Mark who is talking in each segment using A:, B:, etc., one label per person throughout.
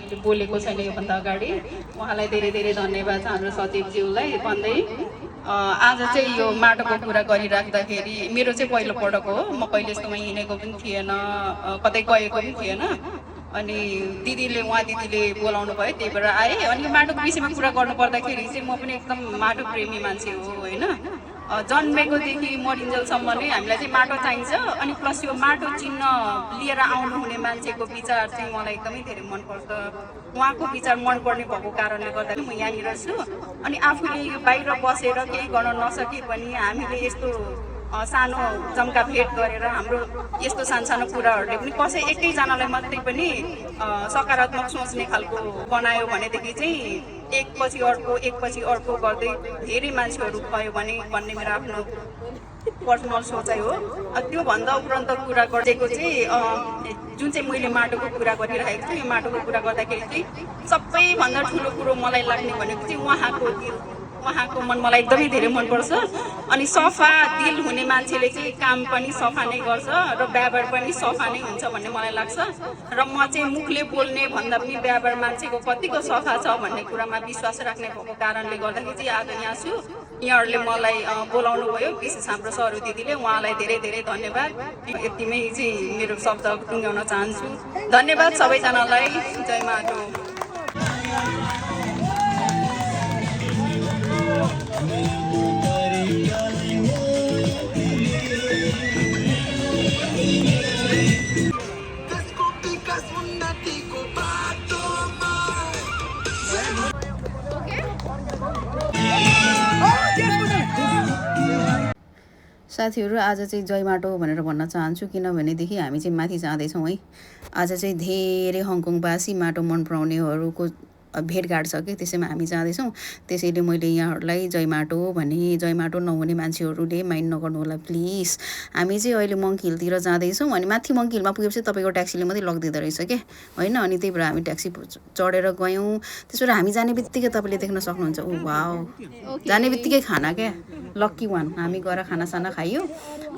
A: मैले बोलेको छैन योभन्दा अगाडि उहाँलाई धेरै धेरै धन्यवाद छ हाम्रो सचिवज्यूलाई भन्दै आज चाहिँ यो माटोको कुरा गरिराख्दाखेरि मेरो चाहिँ पहिलो पटक हो म कहिले यस्तोमा हिँडेको पनि थिएन कतै गएको पनि थिएन अनि उहाँ दिदीले बोलाउनु भयो त्यही भएर आएँ अनि यो माटोको विषयमा कुरा गर्नु पर्दाखेरि चाहिँ म पनि एकदम माटो प्रेमी मान्छे हो होइन जन्मेकोदेखि मरिन्जेलसम्म नै हामीलाई चाहिँ माटो चाहिन्छ अनि प्लस यो माटो चिन्ह लिएर आउनुहुने मान्छेको विचार चाहिँ मलाई एकदमै धेरै मनपर्छ उहाँको विचार मनपर्ने भएको कारणले गर्दा म यहाँनिर छु अनि आफूले यो बाहिर बसेर केही गर्न नसके पनि हामीले यस्तो सानो जम्का भेट गरेर हाम्रो यस्तो सानो कुराहरूले पनि कसै एकैजनालाई मात्रै पनि सकारात्मक सोच्ने खालको बनायो भनेदेखि चाहिँ एकपछि अर्को गर्दै धेरै मान्छेहरू भयो भने भन्ने मेरो आफ्नो पर्सनल सोचाइ हो त्योभन्दा उपरान्त कुरा गरेको चाहिँ जुन चाहिँ मैले माटोको कुरा गरिरहेको छु यो माटोको कुरा गर्दाखेरि चाहिँ सबैभन्दा ठुलो कुरो मलाई लाग्ने भनेको चाहिँ उहाँको मन मलाई एकदमै धेरै मनपर्छ अनि सफा दिल हुने मान्छेले चाहिँ काम पनि सफा नै गर्छ र व्यवहार पनि सफा नै हुन्छ भन्ने मलाई लाग्छ र म चाहिँ मुखले बोल्ने भन्दा पनि व्यवहार मान्छेको कतिको सफा छ भन्ने कुरामा विश्वास राख्ने भएको कारणले गर्दाखेरि चाहिँ आज यहाँ छु यहाँहरूले मलाई बोलाउनु भयो विशेष हाम्रो सरू दिदीले उहाँलाई धेरै धेरै धन्यवाद यतिमै चाहिँ मेरो शब्द टुङ्ग्याउन चाहन्छु धन्यवाद सबैजनालाई जय माटो
B: साथीहरू आज चाहिँ जय माटो भनेर भन्न चाहन्छु किनभनेदेखि हामी चाहिँ माथि जाँदैछौँ है आज चाहिँ धेरै हङकङवासी माटो मन पराउनेहरूको भेटघाट छ कि त्यसैमा हामी जाँदैछौँ त्यसैले मैले यहाँहरूलाई जय माटो भने जय माटो नहुने मान्छेहरूले माइन्ड नगर्नु होला प्लिज हामी चाहिँ अहिले मङ्किलतिर जाँदैछौँ अनि माथि मङ्किलमा पुगेपछि तपाईँको ट्याक्सीले मात्रै लगिदिँदो रहेछ क्या होइन अनि त्यही भएर हामी ट्याक्सी चढेर गयौँ त्यसबाट हामी जाने बित्तिकै तपाईँले देख्न सक्नुहुन्छ ऊ वाउ जाने बित्तिकै खाना क्या लक्की वान हामी गएर खानासाना खाइयो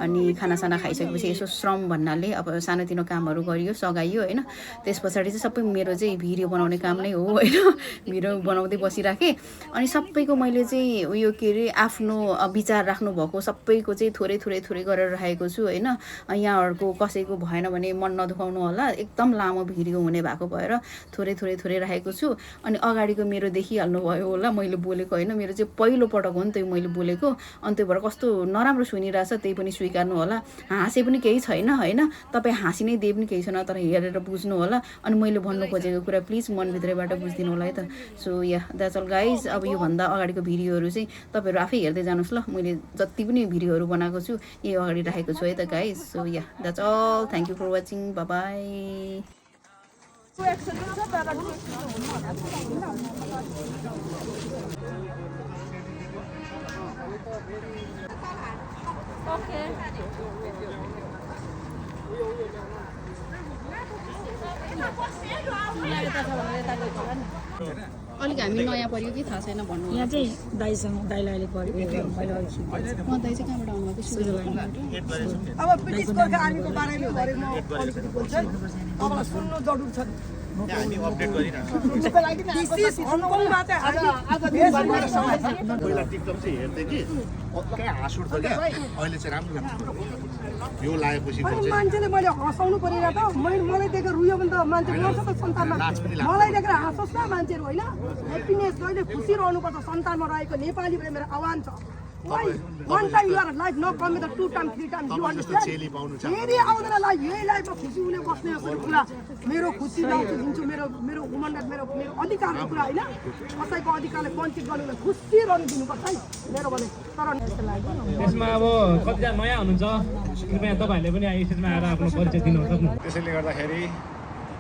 B: अनि खानासाना खाइसकेपछि यसो श्रम भन्नाले अब सानोतिनो कामहरू गरियो सघाइयो होइन त्यस पछाडि चाहिँ सबै मेरो चाहिँ भिडियो बनाउने काम नै हो होइन भिडियो बनाउँदै बसिराखेँ अनि सबैको मैले चाहिँ उयो के अरे आफ्नो विचार राख्नु भएको सबैको चाहिँ थोरै गरेर राखेको छु होइन यहाँहरूको कसैको भएन भने मन नदुखाउनु होला एकदम लामो भिडियो हुने भएको भएर थोरै राखेको छु अनि अगाडिको मेरो देखिहाल्नु भयो होला मैले बोलेको होइन मेरो चाहिँ पहिलो पटक हो नि त मैले बोलेको अनि त्यो भएर कस्तो नराम्रो सुनिरहेछ त्यही पनि स्वीकार्नु होला हाँसे पनि केही छैन होइन तपाईँ हाँसी नै दिए पनि केही छैन तर हेरेर बुझ्नु होला अनि मैले भन्नु खोजेको कुरा प्लिज मनभित्रैबाट बुझिदिनु होला है त so yeah that's all guys अब योभन्दा अगाडिको भिडियोहरू चाहिँ तपाईँहरू आफै हेर्दै जानुहोस् ल मैले जति पनि भिडियोहरू बनाएको छु यही अगाडि राखेको छु है त guys so yeah that's all thank you for watching bye अलिक हामी नयाँ पऱ्यो कि थाहा छैन भन्नु
C: यहाँ चाहिँ दाइसँग दाइलाई अहिले पऱ्यो
B: म दाइ चाहिँ कहाँबाट आउनुभएको
D: अब ब्रिटिस गोर्खा आर्मीको बारेमा म अलिकति बोल्छु तपाईँलाई सुन्नु जरुर छ
E: पहिला टिकटक चाहिँ हेर्दै कि कहाँ हाँस उठ्छ क्या अहिले चाहिँ राम्रो यो लगाएपछि
D: मान्छेले मैले हँसाउनु परेर त मलाई देखेर रुयो भने त मान्छे मर्छ त सन्तानमा मलाई देखेर हाँसोस् न मान्छेहरू होइन ह्याप्पिनेस जहिले खुसी रहनुपर्छ सन्तानमा रहेको नेपाली भने मेरो आह्वान छ one time you are alive, no come with the 2 times, 3 times. You understand? फेरि आउँदैन ला यही लाइफमा खुसी हुने बस्ने कुरा मेरो खुसी लाउँछु दिन्छु मेरो वुमन राइट मेरो अधिकारको कुरा होइन कसैको अधिकारलाई वञ्चित गर्नु खुसी रहनु दिनुपर्छ है मेरो भने तर
F: यसमा अब कतिजना नयाँ हुनुहुन्छ कृपया तपाईँहरूले पनि यसमा आएर आफ्नो परिचय दिनु सक्नु
E: त्यसैले गर्दाखेरि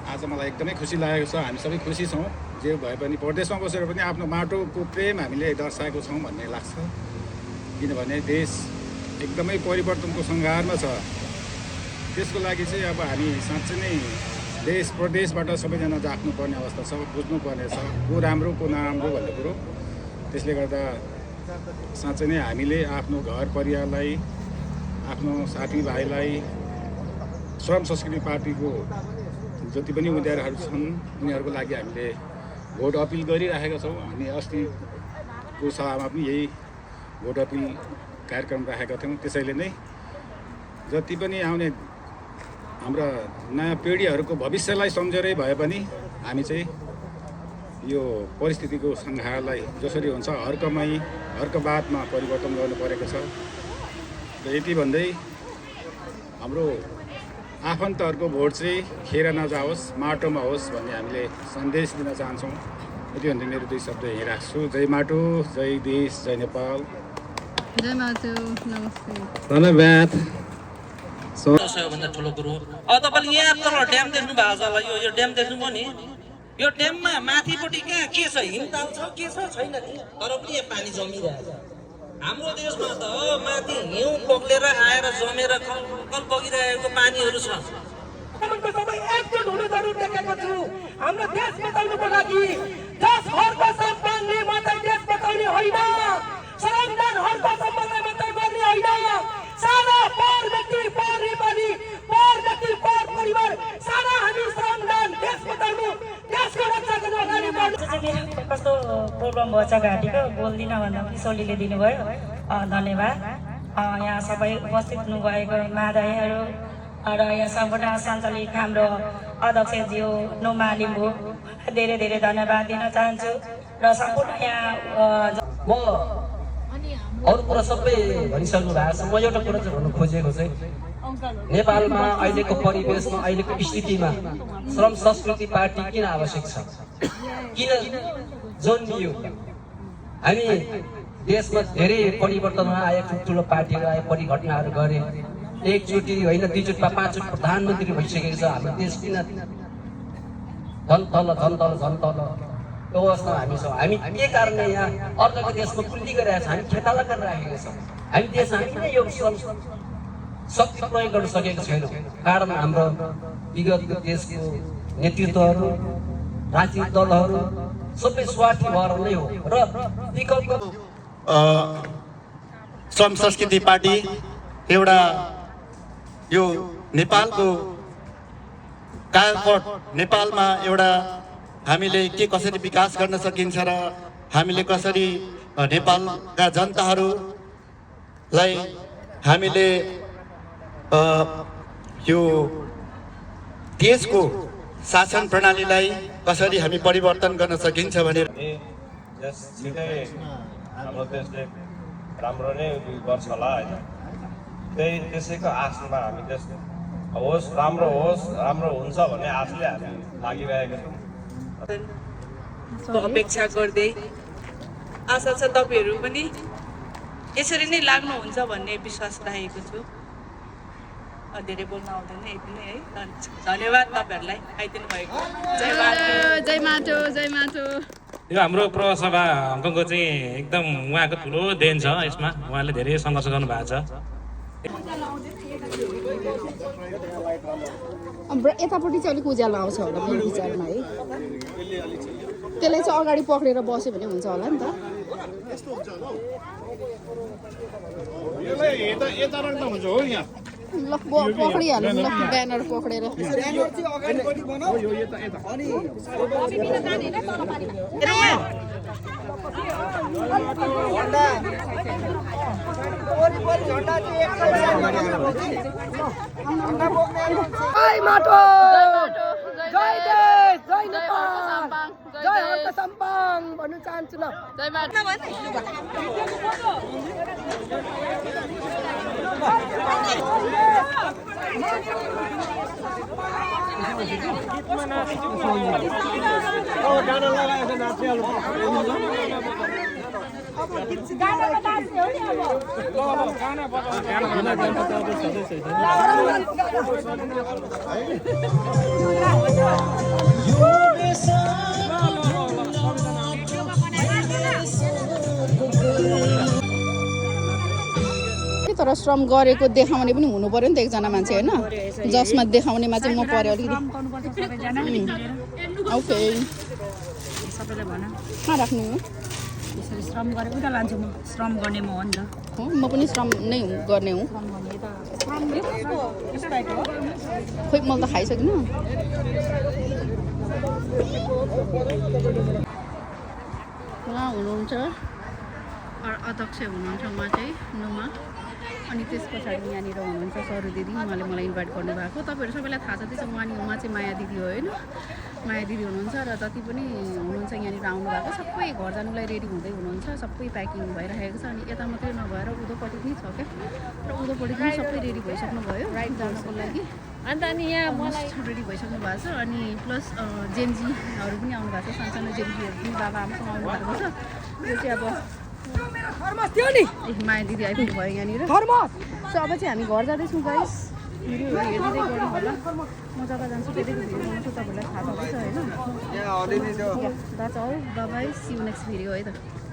E: आज मलाई एकदमै खुसी लागेको छ हामी सबै खुसी छौँ जे भए पनि परदेशमा बसेर पनि आफ्नो माटोको प्रेम हामीले दर्शाएको छौँ भन्ने लाग्छ किनभने देश एकदमै परिवर्तनको सङ्घारमा छ त्यसको लागि चाहिँ अब हामी साँच्चै नै देश प्रदेशबाट सबैजना जाग्नुपर्ने अवस्था छ बुझ्नुपर्ने छ को राम्रो को नराम्रो भन्ने कुरो त्यसले गर्दा साँच्चै नै हामीले आफ्नो घर परिवारलाई आफ्नो साथीभाइलाई श्रम संस्कृति पार्टीको जति पनि उम्मेदवारहरू छन् उनीहरूको लागि हामीले भोट अपिल गरिराखेका छौँ। हामी अस्तिको सभामा पनि यही भोट अपिल कार्यक्रम राखेका थियौँ। त्यसैले नै जति पनि आउने हाम्रा नयाँ पिँढीहरूको भविष्यलाई सम्झेरै भए पनि हामी चाहिँ यो परिस्थितिको सङ्घारलाई जसरी हुन्छ हर्कबादमा परिवर्तन गर्नु परेको छ। र यति भन्दै हाम्रो आफन्तहरूको भोट चाहिँ खेर नजाओस्, माटोमा होस् भन्ने हामीले सन्देश दिन चाहन्छौँ। यति भन्दै मेरो 2 शब्द यहीँ राख्छु। जय माटो, जय देश, जय नेपाल।
B: जय माटो, नमस्ते।
F: धन्यवाद।
G: सबैभन्दा ठुलो कुरो अब तपाईँले यहाँ तल ड्याम देख्नु भएको छ होला। यो ड्याम देख्नुभयो नि, यो ड्याममा माथिपट्टि कहाँ के छ, हिमताल छ के छ छैन नि, तर पनि यहाँ पानी जमिरहेछ। हाम्रो देशमा त माथि हिउँ पग्लेर आएर जमेर कल बगिरहेको पानीहरू छ।
D: सबै एकजुट हुनु जरुरी देखेको छु। हाम्रो देश बचाउनुको लागि 10 हरको सम्मानले मात्रै देश बचाउने होइन, श्रमदान हरको सम्मानले मात्रै गर्ने होइन। सारा पर व्यक्ति, पर नेपाली, पर व्यक्ति, पर परिवार, सारा हामी श्रमदान देश बचाउनु, देशको रक्षा गर्न अगाडि बढ्नु।
C: कस्तो प्रोग्राम भएछ घाँटीको बोल्दिनँ भन्दा पनि सोलीले दिनुभयो, धन्यवाद। यहाँ सबै उपस्थित हुनुभएको माधयहरू र यहाँ सम्पूर्ण सञ्चालिक हाम्रो अध्यक्षज्यू नुमा लिम्बू धेरै धेरै धन्यवाद दिन चाहन्छु। र सम्पूर्ण यहाँ
G: म अरू कुरा सबै भनिसक्नु भएको छ। म एउटा कुरा चाहिँ भन्नु खोजेको चाहिँ नेपालमा अहिलेको परिवेशमा, अहिलेको स्थितिमा श्रम संस्कृति पार्टी किन आवश्यक छ, किन जन्मियो। हामी देशमा धेरै परिवर्तनहरू आए, ठुल्ठुलो पार्टीहरू आए, परिघटनाहरू गरे। एकचोटि होइन 2 चोटि 5 चोटि प्रधानमन्त्री भइसकेको छ। हाम्रो देश किन झन् तल त्यो अवस्थामा हामी छौँ। हामी के कारणले यहाँ अर्काको देशमा कुल्ली गरिरहेको छ, हामी खेताला गरिराखेका छौँ। हामी देश हामीले यो शक्ति प्रयोग गर्न सकेको छैनौँ। कारण हाम्रो विगतको देशको नेतृत्वहरू, राजनीतिक दलहरू सबै स्वार्थी भएर नै हो। र विकल्प
H: श्रम संस्कृति पार्टी एउटा यो नेपालको कायापलट, नेपालमा एउटा हामीले के कसरी विकास गर्न सकिन्छ र हामीले कसरी नेपालका जनताहरूलाई हामीले यो देशको शासन प्रणालीलाई कसरी हामी परिवर्तन गर्न सकिन्छ भनेर
I: हाम्रो देशले राम्रो नै गर्छ होला होइन। त्यसैको आशमा हामी देश होस्, राम्रो हुन्छ भन्ने आशले हामी लागिरहेका छौँ।
A: अपेक्षा गर्दै आशा छ तपाईँहरू पनि यसरी नै लाग्नुहुन्छ भन्ने विश्वास राखेको छु। धेरै बोल्न आउँदैन, यति नै है। धन्यवाद तपाईँहरूलाई आइदिनु भएको। जय माटो,
B: जय माटो, जय माटो।
F: यो हाम्रो प्रसभा हङकङको चाहिँ एकदम उहाँको ठुलो देन छ यसमा। उहाँले धेरै सङ्घर्ष गर्नुभएको छ।
B: यतापट्टि चाहिँ अलिक उज्यालो आउँछ होला मेरो विचारमा है। त्यसलाई चाहिँ अगाडि पक्रेर बस्यो भने हुन्छ होला नि त। ल पक्रिहाल्नु ल, ब्यानर पक्रेर।
D: जय माटो, जय देश, जय नेपाल, जय हर्क सम्पाङ भन्नु चाहन्छु। ल
B: जय माटो। तर श्रम गरेको देखाउने पनि हुनु पर्यो नि त एकजना मान्छे होइन, जसमा देखाउनेमा चाहिँ म पर्यो अलिकति। ओके, कहाँ राख्नु?
C: यसरी श्रम गरे उता लान्छु म श्रम गर्ने म हो नि त
B: हो म पनि श्रम नै गर्ने हुँ
C: श्रम गर्ने यता श्रम यस्तो टाइपको हो
B: खोइ मैले त खाइसकिनँ उहाँ हुनुहुन्छ अध्यक्ष हुनुहुन्छ उहाँ चाहिँ नुमा अनि त्यस पछाडि यहाँनिर हुनुहुन्छ सरू दिदी उहाँले मलाई इन्भाइट गर्नुभएको तपाईँहरू सबैलाई थाहा छ त्यसो उहाँ चाहिँ माया दिदी हो होइन माया दिदी हुनुहुन्छ र जति पनि हुनुहुन्छ यहाँनिर आउनुभएको सबै घर जानुलाई रेडी हुँदै हुनुहुन्छ सबै प्याकिङ भइरहेको छ अनि यता मात्रै नभएर उँधोपट्टि पनि छ क्या र उँधोपट्टि पनि सबै रेडी भइसक्नु भयो राइड जानको लागि अन्त अनि यहाँ मलाई रेडी भइसक्नु भएको छ अनि प्लस जेन्जीहरू पनि आउनु भएको छ सानसानो जेन्जीहरू पनि बाबा आमासँग आउनु भएको छ यो चाहिँ अब
D: थर्मस थियो नि
B: माया दिदी आइपुग्नु भयो यहाँनिर
D: थर्मस
B: सो अब चाहिँ हामी घर जाँदैछौँ गाइस भिडियोहरू हेर्दै गर्नु होला म जता जान्छु त्यतैको भिडियो बनाउँछु तपाईँहरूलाई थाहा छँदैछ होइन that's all bye see you next video है त